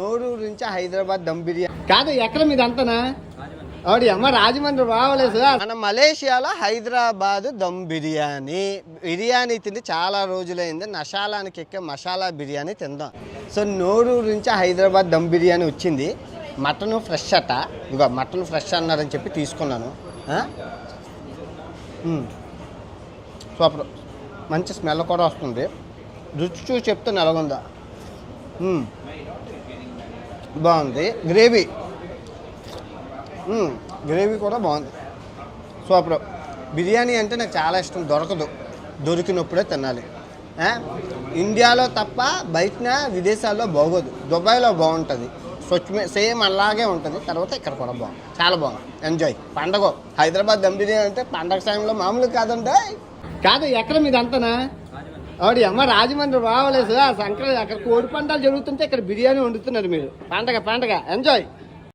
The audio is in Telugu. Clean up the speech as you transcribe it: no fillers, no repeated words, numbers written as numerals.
నోరూరు నుంచి హైదరాబాద్ దమ్ బిర్యానీ కాదు. ఎక్కడ మీద అంతనా ఆవిడ అమ్మ రాజమండ్రి రావలేదు. మన మలేషియాలో హైదరాబాద్ దమ్ బిర్యానీ తిండి చాలా రోజులైంది. నషాలానికి ఎక్కే మసాలా బిర్యానీ తిందాం. సో నోరూరు నుంచి హైదరాబాద్ దమ్ బిర్యానీ వచ్చింది. మటన్ ఫ్రెష్ అట. ఇక మటన్ ఫ్రెష్ అన్నారని చెప్పి తీసుకున్నాను. సూపర్, మంచి స్మెల్ కూడా వస్తుంది. రుచి చూసి చెప్తాను ఎలాగుందా. బాగుంది. గ్రేవీ కూడా బాగుంది. సూపర్. బిర్యానీ అంటే నాకు చాలా ఇష్టం. దొరికినప్పుడే తినాలి. ఇండియాలో తప్ప బయట విదేశాల్లో బాగోదు. దుబాయ్లో బాగుంటుంది. సేమ్ అలాగే ఉంటుంది. తర్వాత ఇక్కడ కూడా బాగుంది. చాలా బాగుంది. ఎంజాయ్. పండగ హైదరాబాద్ దమ్ బిర్యానీ అంటే పండగ టైంలో మామూలు కాదండి. కాదు. ఎక్కడ మీద అంతనా ఆవిడ అమ్మ రాజమండ్రి రావలేదు. సంక్రాంతి అక్కడ కోడి పందాలు జరుగుతుంటే ఇక్కడ బిర్యానీ వండుతున్నారు మీరు. పండగ ఎంజాయ్.